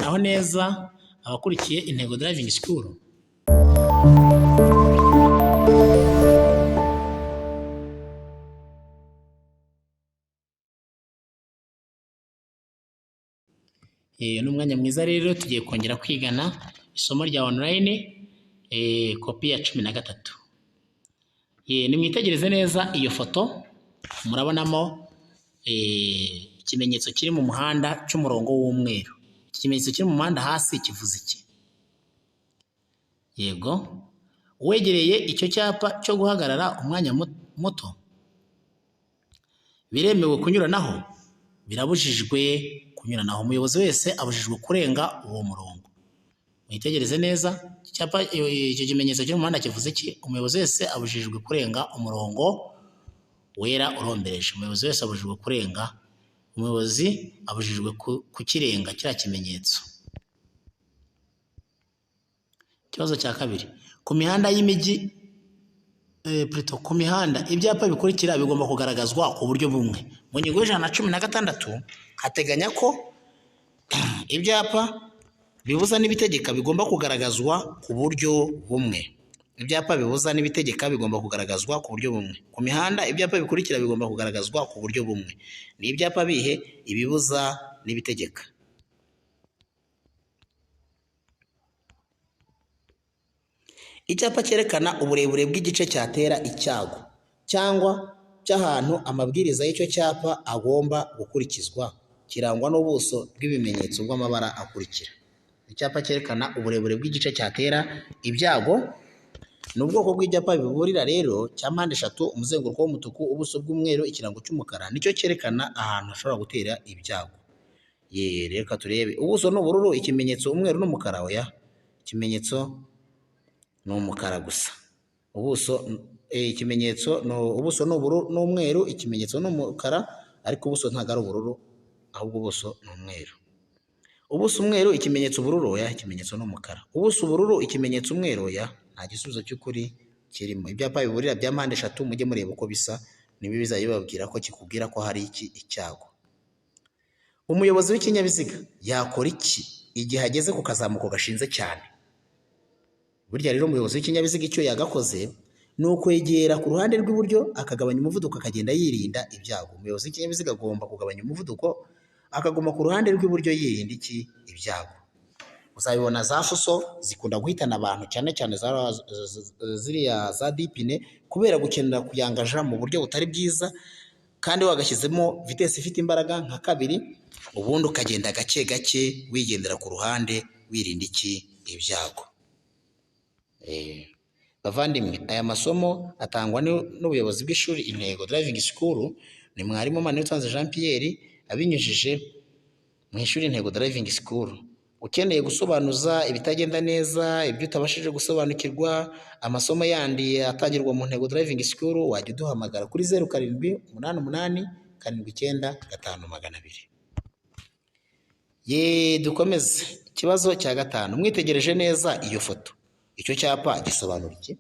muraho neza abakurikiye Intego Driving School. Ni umwanya mwiza rero tugiye kongera kwigana isomo rya online kopi ya 13. Nimwitegereze neza iyo foto, murabonamo ikimenyetso kiri mu muhanda cy'umurongo w'umweru. Iki kimenyetso kiri mu muhanda hasi kivuze iki? Yego, wegereye icyo cyapa cyo guhagarara umwanya muto, biremewe kunyuranaho, birabujijwe kunyuranaho. Umuyobozi wese abujijwe kurenga uwo murongo. Mwitegereze neza icyapa, icyo kimenyetso cyo mu muhanda kivuze iki? Umuyobozi wese abujijwe kurenga umurongo wera urombereje. Umuyobozi wese abujijwe kurenga, umuyobozi abujijwe kukirenga kiriya kimenyetso. Ikibazo cya kabiri, ku mihanda y'imijyi ku mihanda ibyapa bikurikira bigomba kugaragazwa ku buryo bumwe. Mu ngingo y'116 hateganya ko ibyapa bibuza n'ibitegeka bigomba kugaragazwa ku buryo bumwe. Ibyapa bibuza n'ibitegeka bigomba kugaragazwa ku buryo bumwe. Ku mihanda ibyapa bikurikira bigomba kugaragazwa ku buryo bumwe. Ni ibyapa bihe? Ibibuza n'ibitegeka. Icyapa cyerekana uburebure bw'igice cyatera icyago cyangwa cy'ahantu amabwiriza y'icyo cyapa agomba gukurikizwa kirangwa n'ubuso bw'ibimenyetso bw'amabara akurikira. Icyapa cyerekana uburebure bw'igice cyatera ibyago ni ubwoko bw'ibyapa biburira rero cya mpande eshatu, umuzenguruko w'umutuku, ubuso bw'umweru, ikirango cy'umukara. Nicyo cyerekana ahantu hashobora gutera ibyago. Reka turebe. Ubuso ni ubururu, ikimenyetso umweru n'umukara. Oya, ikimenyetso ni umukara gusa. Ikimenyetso ubuso ni ubururu n'umweru, ikimenyetso ni umukara, ariko ubuso ntabwo ari ubururu, ahubwo ubuso ni umweru. Ubuso umweru, ikimenyetso ubururu. Oya, ikimenyetso ni umukara. Ubuso ubururu, ikimenyetso umweru. Oya, nta gisubizo cy'ukuri kirimo. Ibyapa biburira bya mpande eshatu mujye mureba uko bisa, niba bizajya bibabwira ko kikubwira ko hari icyago. Umuyobozi w'ikinyabiziga yakora iki igihe ageze ku kazamuko gashinze cyane? Burya rero umuyobozi w'ikinyabiziga icyo yagakoze ni ukwegera ku ruhande rw'iburyo akagabanya umuvuduko akagenda yirinda ibyago. Umuyobozi w'ikinyabiziga agomba kugabanya umuvuduko akaguma ku ruhande rw'iburyo yirinda ibyago. Uzabibona za fuso zikunda guhitana abantu cyane cyane ziriya za dipine kubera gukenera kuyangaja mu buryo butari bwiza, kandi wagashyizemo vitesi ifite imbaraga nka 2, ubundi ukagenda gake gake wigendera ku ruhande wirinda ibyago. Bavandimwe, aya masomo atangwa n'ubuyobozi bw'ishuri Intego Driving School. Ni mwarimu Manitanze Jean Pierre abinyujije mu ishuri Intego Driving School. Ukeneye gusobanuza ibitagenda neza, ibyo utabashije gusobanukirwa, amasomo yandi atangirwa mu Intego Driving School, wajya uduhamagara kuri 0788 dukomeze. Ikibazo cya 5, mwitegereje neza iyo foto, icyo cyapa gisobanura iki?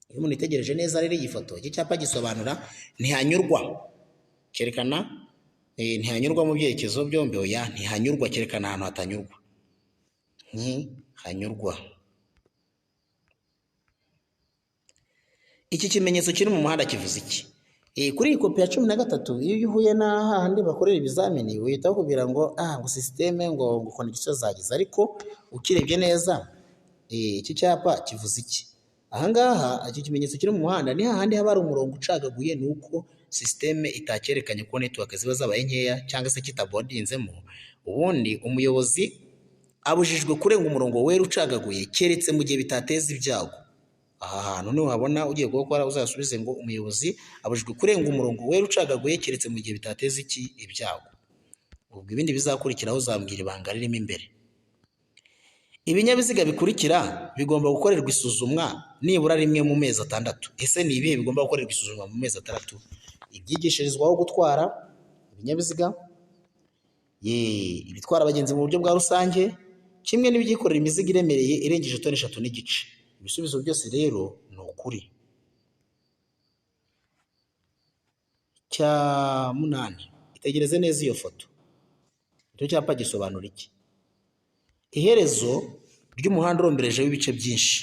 Iyo umuntu itegereje neza rero iyi foto, iki cyapa gisobanura ntihanyurwa. Cyerekana ntihanyurwa mu byerekezo byombi. Oya, ntihanyurwa, cyerekana ahantu hatanyurwa. Ntihanyurwa. Iki kimenyetso kiri mu muhanda kivuze iki? Kuri iyi kopi ya 13 iyo uhuye n'ahandi bakorera ibizamini uhita bakubwira ngo ngo systeme ngo connection zagize, ariko ukirebye neza iki cyapa kivuze iki? Ahangaha iki kimenyetso kiri mu muhanda ni hahandi haba hari umurongo ucagaguye, nuko systeme itakerekanye ko network ziba zabaye nkeya cyangwa se kitabodinzemo. Ubundi umuyobozi abujijwe kurenga umurongo wera ucagaguye keretse mu gihe bitateza ibyago. Aha hantu niho habona ugiye gukora uzasubize ngo umuyobozi abujijwe kurenga umurongo wera ucagaguye keretse mu gihe bitateza ibyago. Ubwo ibindi bizakurikiraho uzambwira ibanga ririmo imbere. Ibinyabiziga bikurikira bigomba gukorerwa isuzumwa nibura rimwe mu mezi 6. Ese ni ibihe bigomba gukorerwa isuzumwa mu mezi 6? Ibyigishirizwaho gutwara ibinyabiziga, ibitwara abagenzi mu buryo bwa rusange, kimwe n'ibyikorera imizigo iremereye irengeje toni 3 n'igice. Ibisubizo byose rero ni ukuri. Cya 8, itegereze neza iyo foto. Icyo cyapa gisobanura iki? iherezo ry'umuhanda urombereje w'ibice byinshi.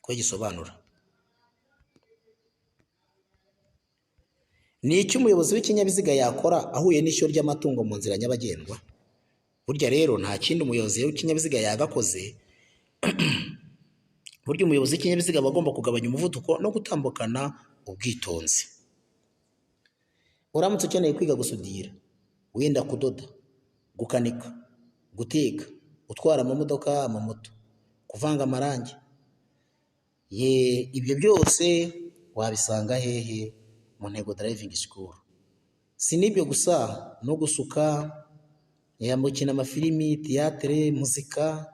Ko gisobanura ni iki umuyobozi w'ikinyabiziga yakora ahuye n'ishyo ry'amatungo mu nzira nyabagendwa? Burya rero nta kindi umuyobozi w'ikinyabiziga yagakoze. Burya umuyobozi w'ikinyabiziga aba agomba kugabanya umuvuduko no gutambukana ubwitonzi. Uramutse ukeneye kwiga gusudira, wenda kudoda, gukanika, guteka, gutwara amamodoka, amamoto, kuvanga amarangi, ibyo byose wabisanga hehe? Mu Ntego Driving School. Si n'ibyo gusa, no gusuka, gukina amafilimi, tiyatire, muzika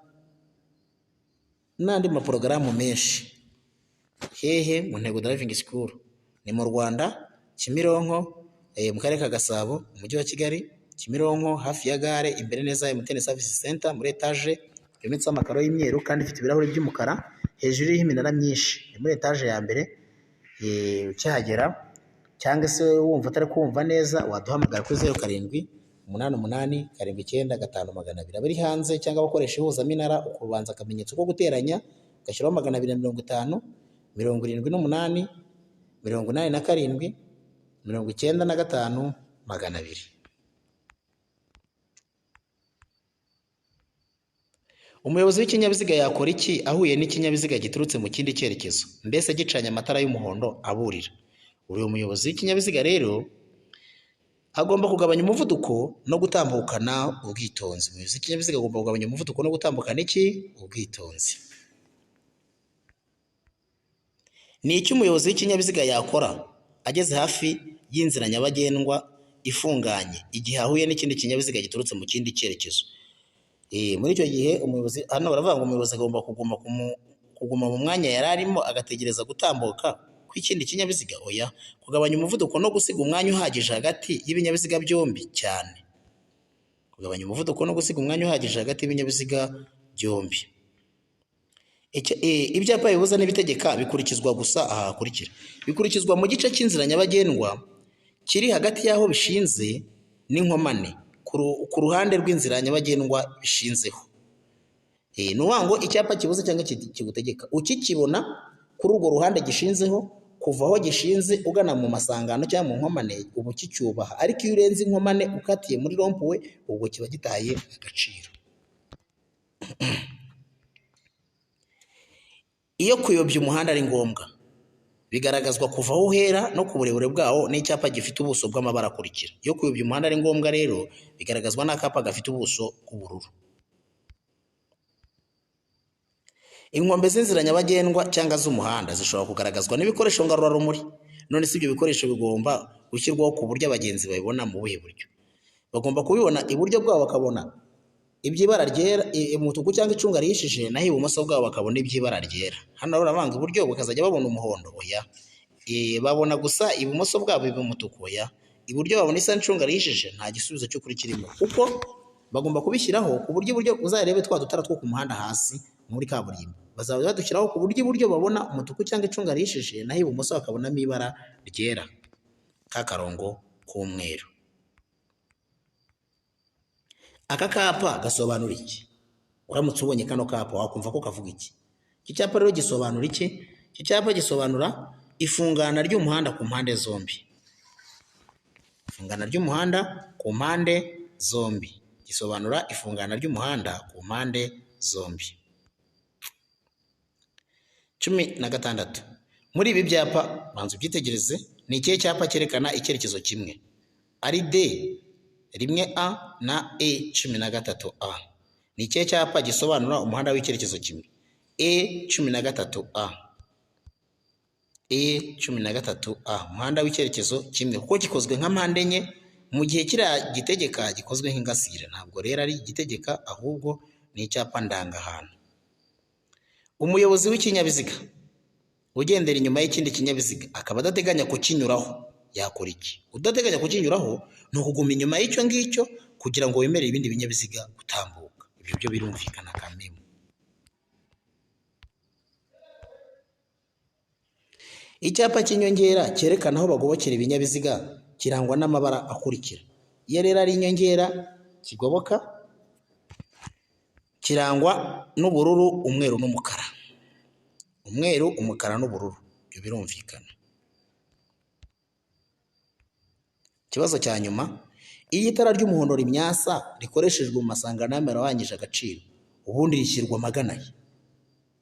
n'andi maporogaramu menshi. Hehe? Mu Ntego Driving School. Ni mu Rwanda, Kimironko, mu karere ka Gasabo, umujyi wa Kigali, Kimironko hafi ya gare, imbere neza ya MTN Service Center, muri etaje yometseho amakaro y'imyeru kandi ifite ibirahuri by'umukara, hejuru iriho iminara myinshi. Ni muri etaje ya mbere. Ukihagera cyangwa se wumva utari kumva neza, waduhamagara kuri 0788 795 200. Abari hanze cyangwa abakoresha ihuzaminara, ukubanza akamenyetso ko guteranya ugashyiraho 250 78 87 95 200. Umuyobozi w'ikinyabiziga yakora iki ahuye n'ikinyabiziga giturutse mu kindi cyerekezo, mbese gicanye amatara y'umuhondo aburira? Uyu muyobozi w'ikinyabiziga rero agomba kugabanya umuvuduko no gutambukana ubwitonzi. Umuyobozi w'ikinyabiziga agomba kugabanya umuvuduko no gutambukana ubwitonzi. Ni iki umuyobozi w'ikinyabiziga yakora ageze hafi y'inzira nyabagendwa ifunganye igihe ahuye n'ikindi kinyabiziga giturutse mu kindi cyerekezo? Muri icyo gihe umuyobozi, hano baravuga ngo umuyobozi agomba kuguma mu mwanya yari arimo agategereza gutambuka kw'ikindi kinyabiziga. Oya, kugabanya umuvuduko no gusiga umwanya uhagije hagati y'ibinyabiziga byombi cyane. Kugabanya umuvuduko no gusiga umwanya uhagije hagati y'ibinyabiziga byombi. Ibyapa bibuza n'ibitegeka bikurikizwa gusa aha hakurikira. Bikurikizwa mu gice cy'inzira nyabagendwa kiri hagati y'aho bishinze n'inkomane ku ruhande rw'inzira nyabagendwa bishinzeho. Ni ukuvuga ngo icyapa kibuza cyangwa kigutegeka ukikibona kuri urwo ruhande gishinzeho, kuva aho gishinze ugana mu masangano cyangwa mu nkomane, ubu kicyubaha. Ariko iyo urenze inkomane ukatiye muri rompuwe, ubwo kiba gitaye agaciro. Iyo kuyobya umuhanda ari ngombwa, bigaragazwa kuva aho uhera no ku burebure bwawo n'icyapa gifite ubuso bw'amabara akurikira. Iyo kuyobya umuhanda ari ngombwa rero, bigaragazwa n'akapa gafite ubuso bw'ubururu. Inkombe z'inzira nyabagendwa cyangwa z'umuhanda zishobora kugaragazwa n'ibikoresho ngarurarumuri. None si ibyo bikoresho bigomba gushyirwaho ku buryo abagenzi babibona mu buhe buryo? Bagomba kubibona iburyo bwabo bakabona iby'ibara ryera, umutuku cyangwa icunga rihishije, naho ibumoso bwabo bakabona iby'ibara ryera. Hano urabanga iburyo bakazajya babona umuhondo? Oya. Babona gusa ibumoso bwabo umutuku? Oya. Iburyo babona isa n'icunga rihishije? Nta gisubizo cyo kuri kirimo, kuko bagomba kubishyiraho ku buryo iburyo uzarebe twa dutara two ku muhanda hasi muri kaburimbo, bazaba badushyiraho ku buryo iburyo babona umutuku cyangwa icunga rihishije, naho ibumoso bakabonamo ibara ryera, ka karongo k'umweru. Aka kapa gasobanura iki? Uramutse ubonye kano kapa wakumva ko kavuga iki? Iki cyapa rero gisobanura iki? Iki cyapa gisobanura ifungana ry'umuhanda ku mpande zombi. Ifungana ry'umuhanda ku mpande zombi. Gisobanura ifungana ry'umuhanda ku mpande zombi. 16. Muri ibi byapa banza ubyitegereze, ni ikihe cyapa cyerekana icyerekezo kimwe? Ari D 1A na E13A. Ni ikihe cyapa gisobanura umuhanda w'icyerekezo kimwe? E13A. E13A, umuhanda w'icyerekezo kimwe, kuko gikozwe nka mpande enye, mu gihe kiriya gitegeka gikozwe nk'ingasire. Ntabwo rero ari igitegeka, ahubwo ni icyapa ndangahantu. Umuyobozi w'ikinyabiziga ugendera inyuma y'ikindi kinyabiziga akaba adateganya kukinyuraho yakora iki? Udateganya kukinyuraho ni ukuguma inyuma y'icyo ngicyo kugira ngo wemerere ibindi binyabiziga gutambuka. Ibyo byo birumvikana kameme. Icyapa cy'inyongera cyerekana aho bagobokera ibinyabiziga kirangwa n'amabara akurikira. Iyo rero ari inyongera kigoboka kirangwa n'ubururu, umweru n'umukara. Umweru, umukara n'ubururu, ibyo birumvikana. Ikibazo cya nyuma, iyo itara ry'umuhondo rimyasa rikoreshejwe mu masangano y'amero ahwanyije agaciro, ubundi rishyirwa magana ye.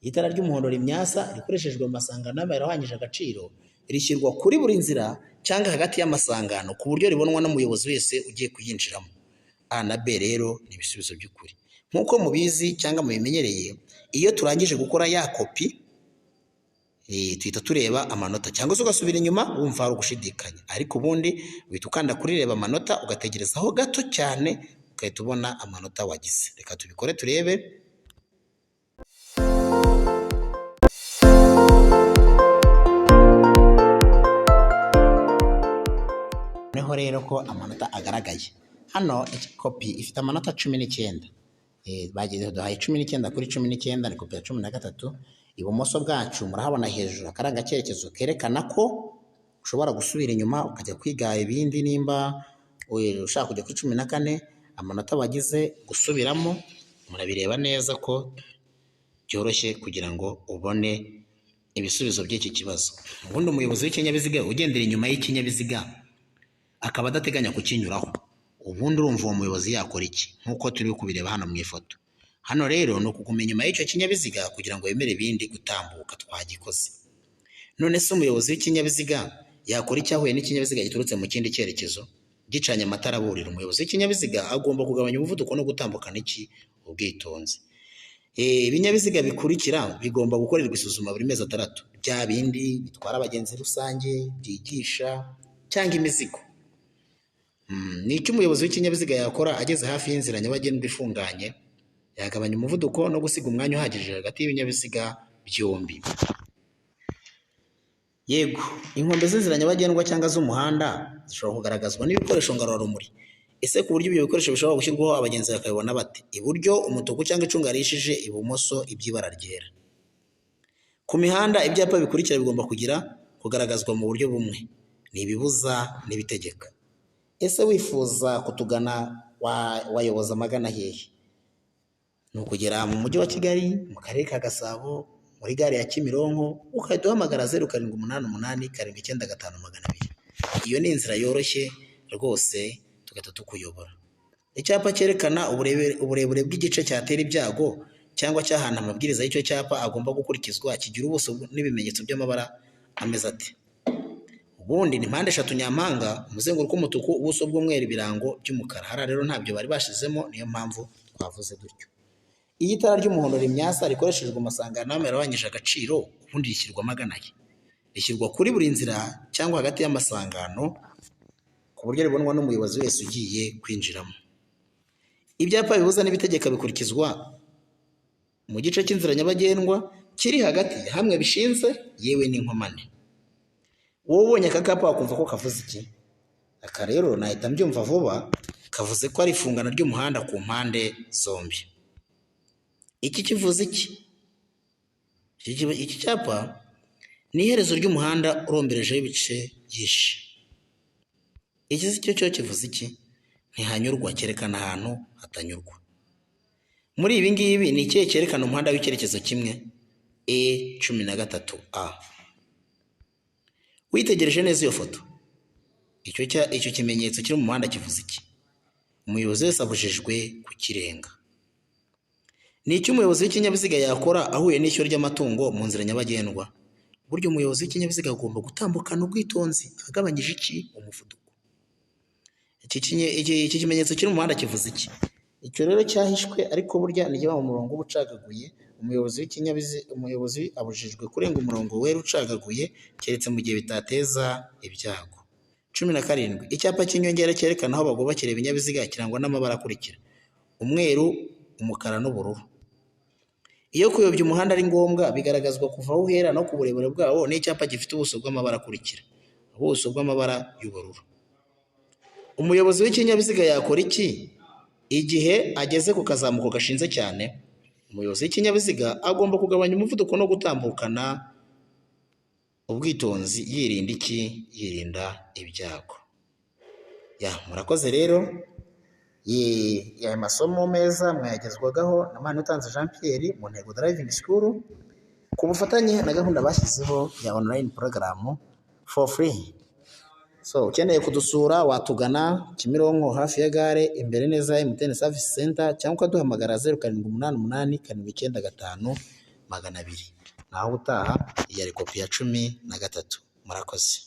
Itara ry'umuhondo rimyasa rikoreshejwe mu masangano y'amero ahwanyije agaciro rishyirwa kuri buri nzira cyangwa hagati y'amasangano ku buryo ribonwa n'umuyobozi wese ugiye kuyinjiramo. A na B rero ni ibisubizo by'ukuri. Nk'uko mubizi cyangwa mubimenyereye, iyo turangije gukora ya kopi tuhita tureba amanota, cyangwa se ugasubira inyuma wumva hari ugushidikanya, ariko ubundi uhita ukanda kuri reba amanota ugategerezaho gato cyane ugahita ubona amanota wagize. Reka tubikore turebe. Noneho rero ko amanota agaragaye hano, kopi ifite amanota 19. Bagize duhaye 19 kuri 19, ni kopi ya 13. Ibumoso bwacu murahabona hejuru akaranga cyerekezo kerekana ko ushobora gusubira inyuma ukajya kwiga ibindi, nimba ushaka kujya kuri 14 amanota wagize gusubiramo, murabireba neza ko byoroshye kugira ngo ubone ibisubizo by'iki kibazo. Ubundi umuyobozi w'ikinyabiziga ugendera inyuma y'ikinyabiziga akaba adateganya kukinyuraho, ubundi urumva uwo muyobozi yakora iki? Nk'uko turi kubireba hano mu ifoto. Hano rero ni ukuguma inyuma y'icyo kinyabiziga kugira ngo yemere ibindi gutambuka, twagikoze. None se umuyobozi w'ikinyabiziga yakora icyo ahuye n'ikinyabiziga giturutse mu kindi cyerekezo gicanye amatara aburira? Umuyobozi w'ikinyabiziga agomba kugabanya umuvuduko no gutambukana ubwitonzi. Ibinyabiziga bikurikira bigomba gukorerwa isuzuma buri mezi 6, bya bindi bitwara abagenzi rusange, byigisha cyangwa imizigo. Ni icyo umuyobozi w'ikinyabiziga yakora ageze hafi y'inzira nyabagendwa ifunganye? Yagabanya umuvuduko no gusiga umwanya uhagije hagati y'ibinyabiziga byombi. Yego, inkombe z'inzira nyabagendwa cyangwa z'umuhanda zishobora kugaragazwa n'ibikoresho ngarurarumuri. Ese ku buryo ibyo bikoresho bishobora gushyirwaho abagenzi bakabibona bate? Iburyo umutuku cyangwa icunga rihishije, ibumoso iby'ibara ryera. Ku mihanda ibyapa bikurikira bigomba kugaragazwa mu buryo bumwe: ni ibibuza n'ibitegeka. Ese wifuza kutugana wayoboza amagana hehe? Ni ukugera mu mujyi wa Kigali, mu karere ka Gasabo, muri gare ya Kimironko, ukahita uhamagara 0788 495 200. Iyo ni inzira yoroshye rwose, tugahita tukuyobora. Icyapa cyerekana uburebure bw'igice cyatera ibyago cyangwa cy'ahantu amabwiriza y'icyo cyapa agomba gukurikizwa kigira ubuso n'ibimenyetso by'amabara ameze ate? Ubundi ni mpande 3 nyampanga, umuzenguruko w'umutuku, ubuso bw'umweru, ibirango by'umukara. Hara rero ntabyo bari bashizemo, niyo mpamvu twavuze dutyo. Iyi tara ry'umuhondo rimyasa rikoreshejwe amasangano y'amero ahwanyije agaciro, ubundi rishyirwa magana ye. Rishyirwa kuri buri nzira cyangwa hagati y'amasangano ku buryo ribonwa n'umuyobozi wese ugiye kwinjiramo. Ibyapa bibuza n'ibitegeka bikurikizwa mu gice cy'inzira nyabagendwa kiri hagati hamwe bishinze yewe n'inkomane. Wowe ubonye aka kapa wakumva ko kavuze iki? Aka rero nahita mbyumva vuba, kavuze ko ari ifungana ry'umuhanda ku mpande zombi. Iki kivuze iki? Iki cyapa ni iherezo ry'umuhanda uromberejeho ibice byinshi. Iki si cyo kivuze iki? Ntihanyurwa, cyerekana ahantu hatanyurwa. Muri ibi ngibi ni ikihe cyerekana umuhanda w'icyerekezo kimwe? E13A. Witegereje neza iyo foto, icyo kimenyetso kiri mu muhanda kivuze iki? Umuyobozi wese abujijwe kukirenga. Ni icyo umuyobozi w'ikinyabiziga yakora ahuye n'ishyo ry'amatungo mu nzira nyabagendwa? Buryo umuyobozi w'ikinyabiziga agomba gutambukana ubwitonzi agabanyije umuvuduko. Iki kimenyetso kiri mu muhanda kivuze iki? Icyo rero cyahishwe, ariko burya ni mu murongo ucagaguye. Umuyobozi abujijwe kurenga umurongo wera ucagaguye keretse mu gihe bitateza ibyago. 17. Icyapa cy'inyongera cyerekana aho bagomba kireba ibinyabiziga kirangwa n'amabara akurikira: umweru, umukara n'ubururu. Iyo kuyobya umuhanda ari ngombwa bigaragazwa kuva aho uhera no ku burebure bwawo n'icyapa gifite ubuso bw'amabara akurikira: ubuso bw'amabara y'ubururu. Umuyobozi w'ikinyabiziga yakora iki igihe ageze ku kazamuko gashinze cyane? Umuyobozi w'ikinyabiziga agomba kugabanya umuvuduko no gutambukana ubwitonzi, yirinda iki? Yirinda ibyago. Murakoze rero, aya masomo meza mwayagezwagaho na Manutanze Jean Pierre mu Ntego Driving School ku bufatanye na gahunda bashyizeho ya online program for free. So ukeneye kudusura watugana Kimironko hafi ya gare imbere neza ya MTN Service Center cyangwa ukaduhamagara 0788 naho utaha yari kopi ya 13. Murakoze.